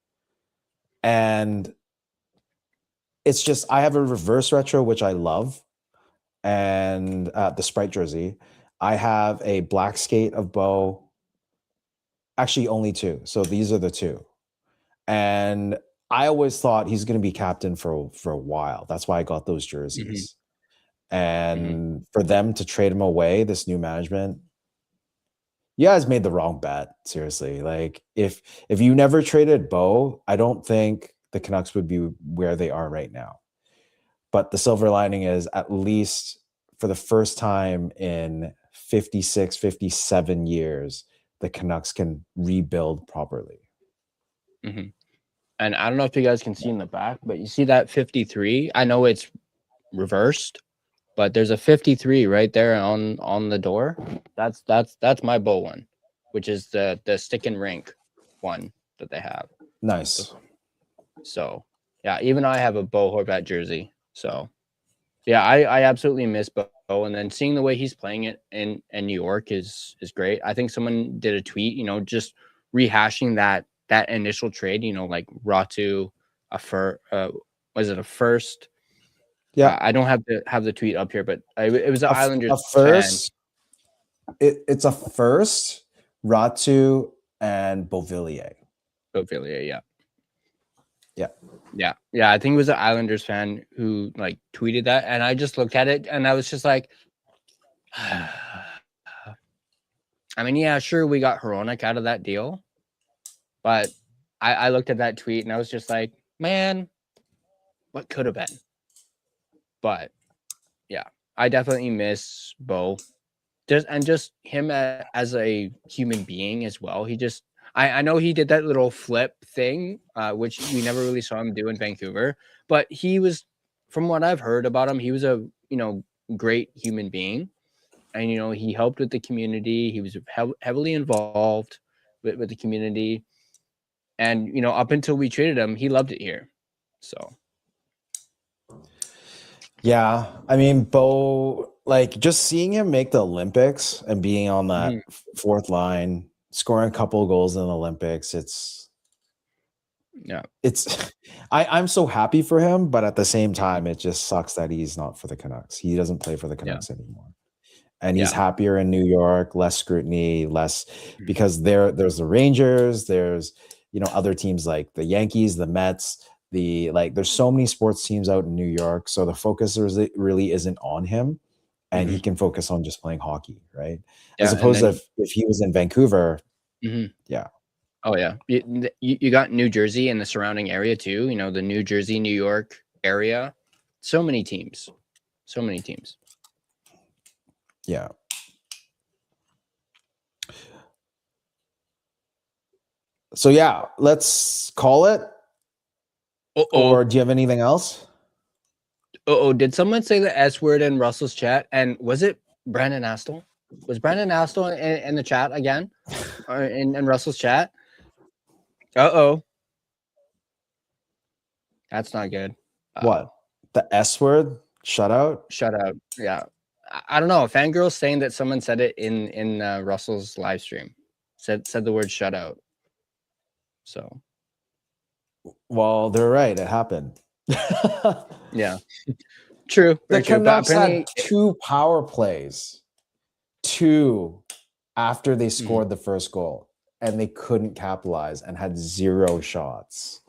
And it's just, I have a reverse retro, which I love, and the Sprite jersey. I have a black skate of Bo. Actually, only 2. So these are the 2. And I always thought he's going to be captain for a while. That's why I got those jerseys. And for them to trade him away, this new management, you guys made the wrong bet. Seriously. Like, if you never traded Bo, I don't think the Canucks would be where they are right now. But the silver lining is, at least for the first time in 56, 57 years, the Canucks can rebuild properly. And I don't know if you guys can see in the back, but you see that 53? I know it's reversed, but there's a 53 right there on the door. That's my Bo one, which is the stick and rink one that they have. Nice. So yeah, even I have a Bo Horvat jersey. So yeah, I absolutely miss Bo, and then seeing the way he's playing it in New York is great. I think someone did a tweet, just rehashing that initial trade, like Ratu, was it a first? Yeah, I don't have the tweet up here, but it was the Islanders a first. It's a first. Ratu and Beauvillier. Beauvillier, yeah. Yeah. Yeah. I think it was an Islanders fan who like tweeted that, and I just looked at it and I was just like, I mean, yeah, sure, we got Hronek out of that deal, but I looked at that tweet and I was just like, man, what could have been? But yeah, I definitely miss Bo. Just him as a human being as well. He just I know he did that little flip thing, which we never really saw him do in Vancouver, but he was, from what I've heard about him, he was a great human being, and he helped with the community. He was heavily involved with the community, and up until we traded him, he loved it here. So Yeah, I mean, Bo, like just seeing him make the Olympics and being on that fourth line, scoring a couple of goals in the Olympics, I'm so happy for him, but at the same time, it just sucks that he's not for the Canucks. He doesn't play for the Canucks anymore. And he's happier in New York, less scrutiny, because there's the Rangers, there's other teams like the Yankees, the Mets, there's so many sports teams out in New York, so the focus really isn't on him, and he can focus on just playing hockey, right? As opposed to if he was in Vancouver. Yeah. Oh yeah, you got New Jersey and the surrounding area too. The New Jersey, New York area. So many teams. Yeah. So yeah, let's call it. Or do you have anything else? Did someone say the S word in Russell's chat? And was it Brandon Astle? Was Brandon Astle in the chat again? Or in Russell's chat? That's not good. What? The S word? Shut out? Shut out. Yeah. I don't know. A fangirl's saying that someone said it in Russell's live stream. Said the word shut out. So. Well, they're right. It happened. Yeah. True. The Canucks had 2 power plays. 2 after they scored the first goal, and they couldn't capitalize and had 0 shots.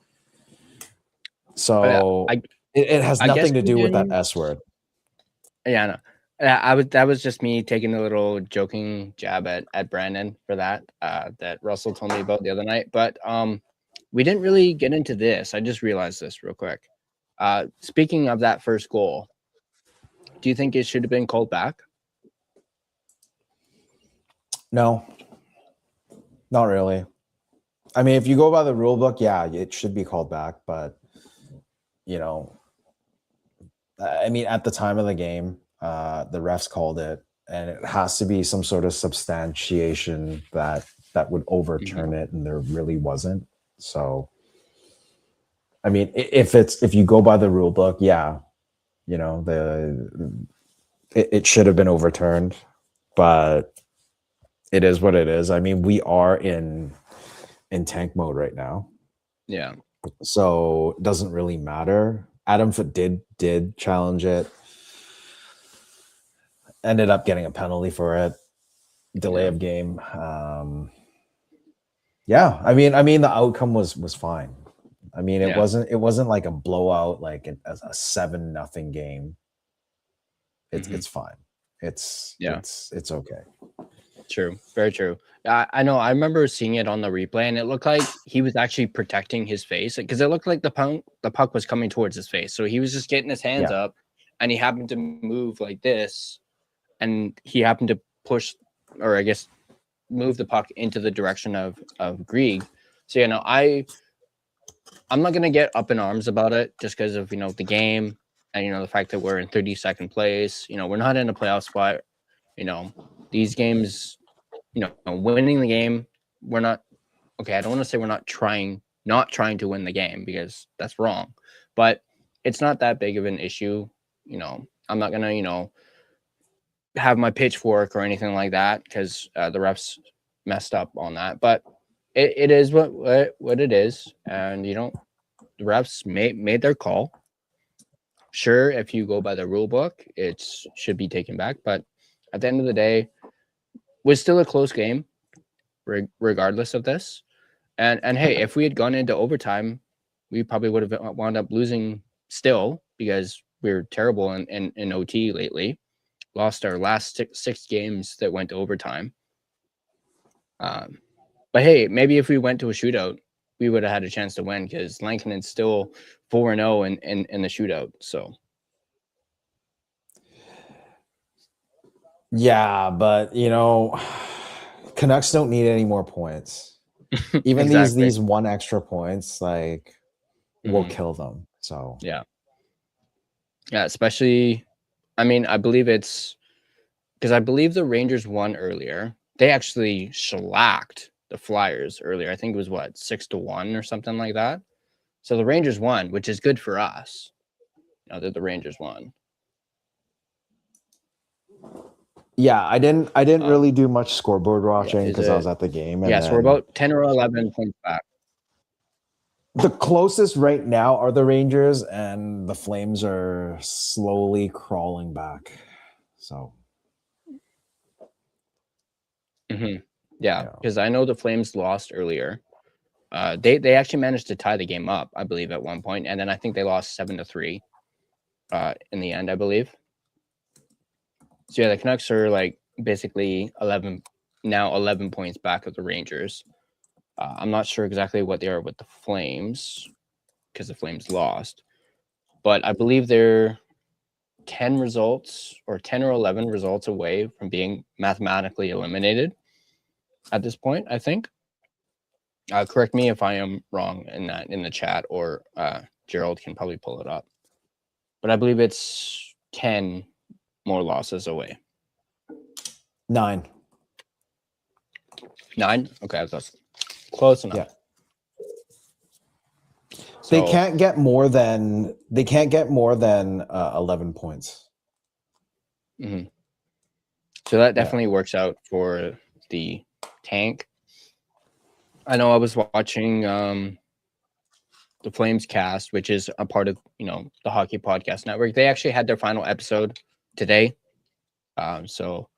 So it has nothing to do with that S word. Yeah, I know. That was just me taking a little joking jab at Brandon for that Russell told me about the other night. But we didn't really get into this. I just realized this real quick. Speaking of that first goal, do you think it should have been called back? No, not really. I mean, if you go by the rule book, yeah, it should be called back. But, I mean, at the time of the game, the refs called it, and it has to be some sort of substantiation that would overturn it, and there really wasn't. So, I mean, if you go by the rule book, yeah, it should have been overturned, but it is what it is. I mean, we are in tank mode right now. Yeah. So it doesn't really matter. Adam Foote did challenge it. Ended up getting a penalty for it. Delay of game. Yeah. I mean, the outcome was fine. I mean, it wasn't like a blowout, like a 7-0 game. It's fine. It's okay. True. Very true. I know. I remember seeing it on the replay, and it looked like he was actually protecting his face because it looked like the puck was coming towards his face. So he was just getting his hands up, and he happened to move like this, and he happened to push, or I guess move the puck into the direction of Grieg. So I'm not gonna get up in arms about it just because of the game and the fact that we're in 32nd place. We're not in a playoff spot. These games, winning the game, we're not okay. I don't want to say we're not trying not trying to win the game, because that's wrong. But it's not that big of an issue. I'm not gonna, have my pitchfork or anything like that, because the refs messed up on that. But it is what it is, and the refs made their call. Sure, if you go by the rule book, it should be taken back. But at the end of the day, it was still a close game, regardless of this. And hey, if we had gone into overtime, we probably would have wound up losing still, because we're terrible in OT lately. Lost our last six games that went to overtime. But hey, maybe if we went to a shootout, we would have had a chance to win, because Lankinen's still 4-0 in the shootout. So yeah, but Canucks don't need any more points. Even exactly. these one extra points, like, will kill them. So yeah, especially, I mean, I believe it's because I believe the Rangers won earlier. They actually shellacked the Flyers earlier. I think it was 6-1 or something like that. So the Rangers won, which is good for us. That the Rangers won. yeah, I didn't really do much scoreboard watching because I was at the game. And so we're about 10 or 11 points back. The closest right now are the Rangers, and the Flames are slowly crawling back. So, yeah, because I know the Flames lost earlier. They actually managed to tie the game up, I believe, at one point, and then I think they lost 7-3 in the end, I believe. So yeah, the Canucks are basically 11 points back of the Rangers. I'm not sure exactly what they are with the Flames, because the Flames lost, but I believe they're 10 results or 10 or 11 results away from being mathematically eliminated at this point, I think. Correct me if I am wrong in the chat, or Gerald can probably pull it up. But I believe it's 10 more losses away. 9. 9? Okay, that's close enough. Yeah. So, they can't get more than 11 points. Mm-hmm. So that definitely works out for the tank. I know I was watching the Flames cast, which is a part of the Hockey Podcast Network. They actually had their final episode today. So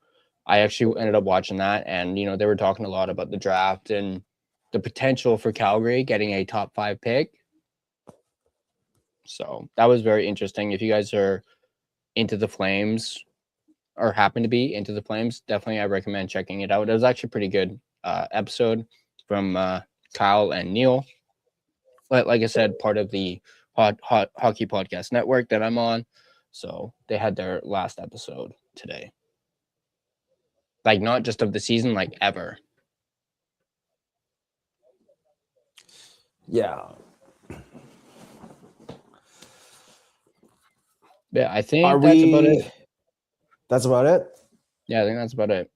I actually ended up watching that, and they were talking a lot about the draft and the potential for Calgary getting a top 5 pick. So that was very interesting. If you guys are into the Flames or happen to be into the Flames, definitely I recommend checking it out. It was actually a pretty good episode from Kyle and Neil. Like I said, part of the Hockey Podcast Network that I'm on. So they had their last episode today. Not just of the season, ever. Yeah. Yeah, I think that's about it. That's about it? Yeah, I think that's about it.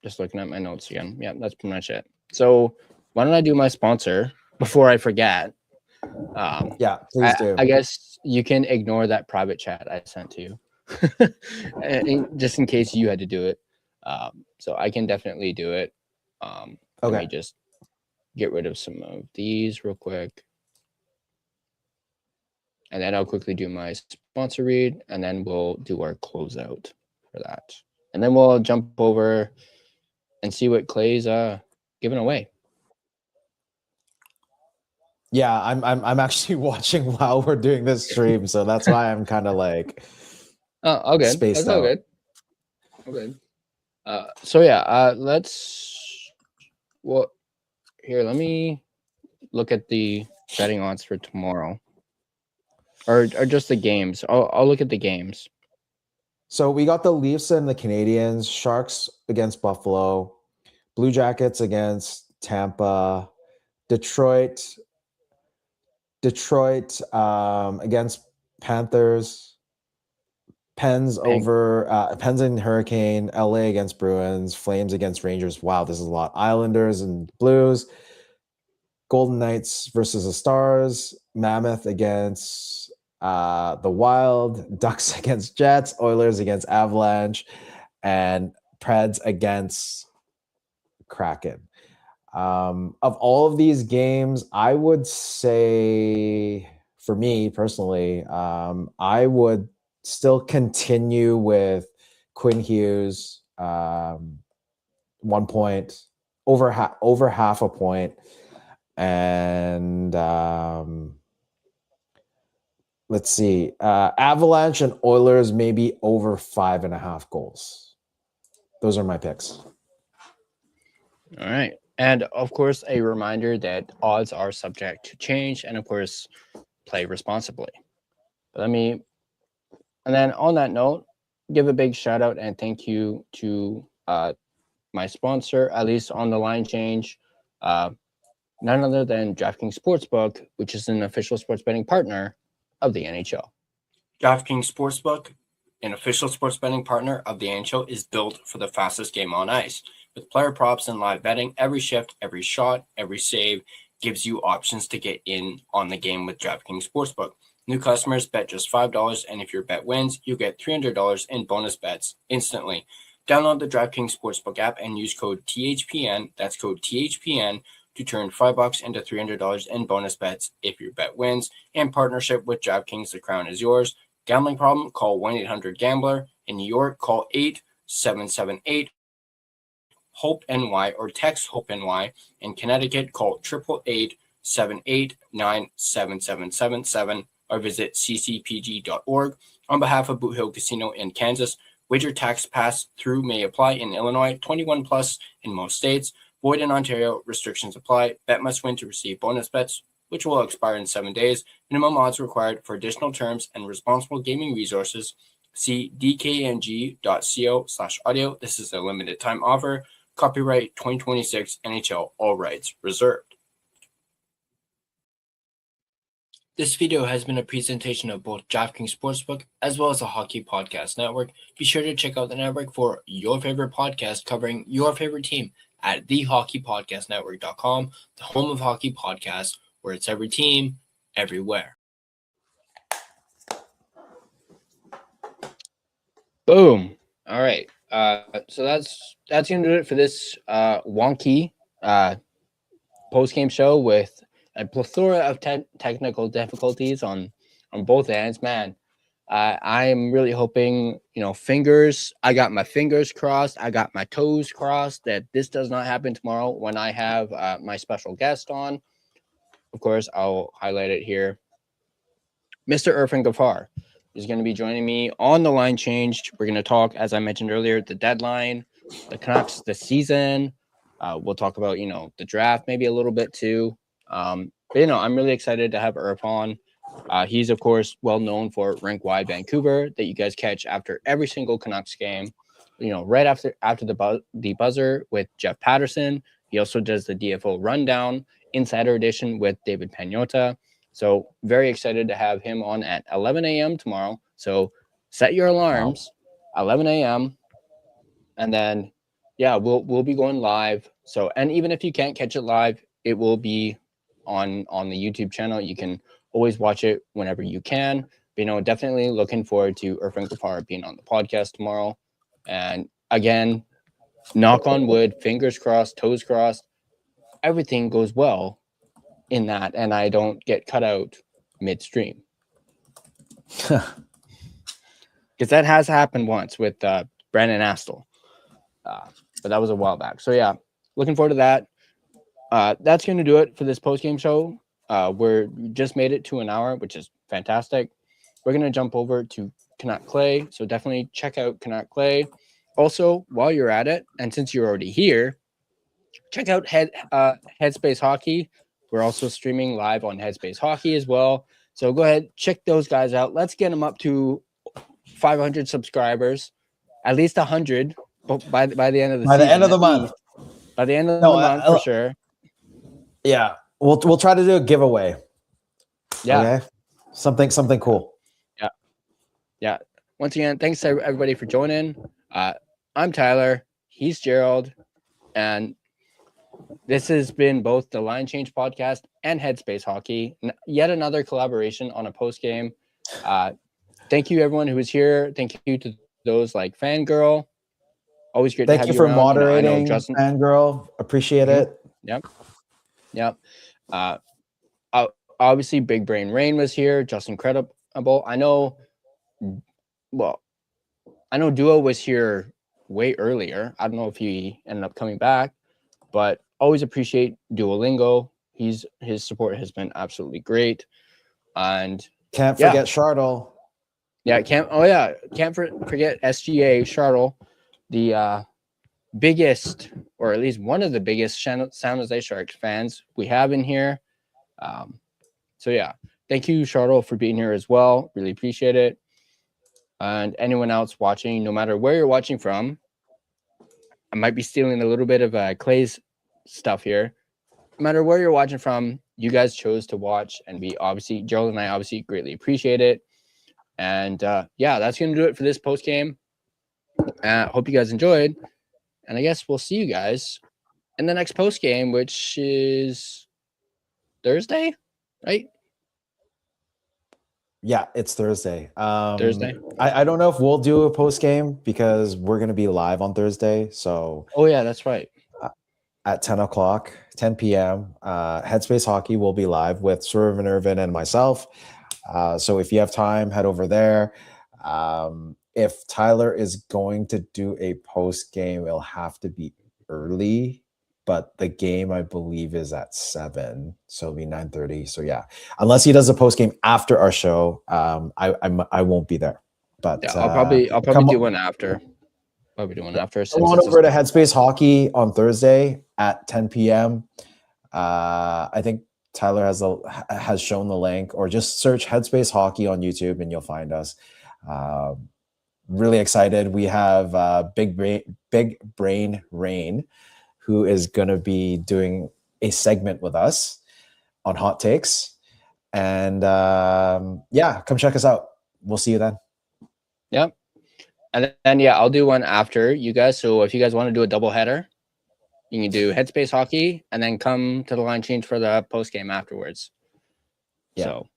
Just looking at my notes again. Yeah, that's pretty much it. So why don't I do my sponsor before I forget? Yeah, please do. I guess you can ignore that private chat I sent to you. Just in case you had to do it. So I can definitely do it. Okay. Let me just get rid of some of these real quick. And then I'll quickly do my sponsor read, and then we'll do our closeout for that. And then we'll jump over and see what Clay's giving away. Yeah, I'm actually watching while we're doing this stream, so that's why I'm kind of all good. Spaced that's all out. good. Okay. So yeah, let me look at the betting odds for tomorrow. Or just the games. I'll look at the games. So we got the Leafs and the Canadiens, Sharks against Buffalo, Blue Jackets against Tampa, Detroit against Panthers, Pens and Hurricane, LA against Bruins, Flames against Rangers. Wow, this is a lot. Islanders and Blues, Golden Knights versus the Stars, Mammoth against the Wild, Ducks against Jets, Oilers against Avalanche, and Preds against Kraken. Of all of these games, I would say, for me personally, I would still continue with Quinn Hughes, 1 point, over half a point, and let's see, Avalanche and Oilers maybe over 5.5 goals. Those are my picks. All right. And of course, a reminder that odds are subject to change, and of course, play responsibly. And then on that note, give a big shout out and thank you to my sponsor, at least on the line change, none other than DraftKings Sportsbook, which is an official sports betting partner of the NHL. DraftKings Sportsbook, an official sports betting partner of the NHL, is built for the fastest game on ice. With player props and live betting, every shift, every shot, every save gives you options to get in on the game with DraftKings Sportsbook. New customers bet just $5, and if your bet wins, you get $300 in bonus bets instantly. Download the DraftKings Sportsbook app and use code THPN, that's code THPN, to turn $5 into $300 in bonus bets if your bet wins. In partnership with DraftKings, the crown is yours. Gambling problem? Call 1-800-GAMBLER. In New York, call 877-8-HOPE-NY or text HOPE-NY. In Connecticut, call 888-789-7777 or visit ccpg.org. On behalf of Boot Hill Casino in Kansas, wager tax pass-through may apply in Illinois, 21 plus in most states. Void in Ontario, restrictions apply. Bet must win to receive bonus bets, which will expire in 7 days. Minimum odds required. For additional terms and responsible gaming resources, see dkng.co/audio. This is a limited time offer. Copyright 2026 NHL, all rights reserved. This video has been a presentation of both DraftKings Sportsbook as well as the Hockey Podcast Network. Be sure to check out the network for your favorite podcast covering your favorite team at thehockeypodcastnetwork.com, the home of hockey podcasts, where it's every team, everywhere. Boom. All right. So that's going to do it for this wonky post-game show with a plethora of technical difficulties on both ends. Man, I am really hoping, I got my fingers crossed, I got my toes crossed that this does not happen tomorrow when I have my special guest on. Of course, I'll highlight it here. Mr. Irfan Ghaffar is going to be joining me on the line changed. We're going to talk, as I mentioned earlier, the deadline, the Canucks, the season. We'll talk about, the draft maybe a little bit too. But, I'm really excited to have Irfan. He's, of course, well known for Rink Wide Vancouver that you guys catch after every single Canucks game, right after the buzzer with Jeff Patterson. He also does the DFO rundown Insider Edition with David Pagnotta. So very excited to have him on at 11 a.m. tomorrow. So set your alarms, 11 a.m. And then, we'll be going live. So, and even if you can't catch it live, it will be on the YouTube channel. You can always watch it whenever you can. But, definitely looking forward to Irfan Ghaffar being on the podcast tomorrow. And again, knock on wood, fingers crossed, toes crossed, everything goes well in that, and I don't get cut out midstream. Because that has happened once with Brandon Astle. But that was a while back. So, looking forward to that. That's going to do it for this post-game show. We just made it to an hour, which is fantastic. We're going to jump over to Canuck Clay. So definitely check out Canuck Clay. Also, while you're at it, and since you're already here, check out Headspace Hockey. We're also streaming live on Headspace Hockey as well. So go ahead, check those guys out. Let's get them up to 500 subscribers, at least 100 by the end of the season. By the end of the month. By the end of the month, for sure. Yeah, we'll try to do a giveaway. Yeah. Okay? Something cool. Yeah. Once again, thanks to everybody for joining. I'm Tyler. He's Gerald. And This has been both the Line Change podcast and Headspace Hockey. Yet another collaboration on a post game. Thank you, everyone who was here. Thank you to those like Fangirl. Always great to Thank have you you for around. moderating, I know Justin. Fangirl. Appreciate it. Yep. Obviously, Big Brain Rain was here. Just incredible. I know Duo was here way earlier. I don't know if he ended up coming back, but always appreciate Duolingo. His support has been absolutely great. And Can't forget Chartle. Yeah, can't forget SGA Chartle, the biggest, or at least one of the biggest San Jose Sharks fans we have in here. So yeah, thank you, Chartle, for being here as well. Really appreciate it. And anyone else watching, no matter where you're watching from, I might be stealing a little bit of Clay's stuff here. No matter where you're watching from, you guys chose to watch, and Gerald and I obviously greatly appreciate it. And that's going to do it for this post game. Hope you guys enjoyed. And I guess we'll see you guys in the next post game, which is Thursday, right? Yeah, it's Thursday. Thursday. I don't know if we'll do a post game because we're going to be live on Thursday. So, oh yeah, that's right. At 10 p.m. Headspace Hockey will be live with Swerve and Irvin and myself. So if you have time, head over there. If Tyler is going to do a post game, it'll have to be early, but the game I believe is at 7, so it'll be 9:30. So yeah, unless he does a post game after our show, I won't be there. But yeah, I'll probably do one after. Probably do one after. Come on over to Headspace Hockey on Thursday at 10 p.m. I think Tyler has shown the link, or just search Headspace Hockey on YouTube and you'll find us. Really excited. We have Big Brain Rain, who is going to be doing a segment with us on Hot Takes. And come check us out. We'll see you then. Yep. And then I'll do one after you guys. So if you guys want to do a double header, you can do Headspace Hockey and then come to the Line Change for the post game afterwards. Yeah. So,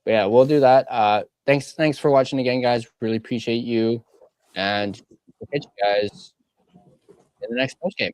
we'll do that. Thanks for watching again, guys. Really appreciate you, and we'll catch you guys in the next post game.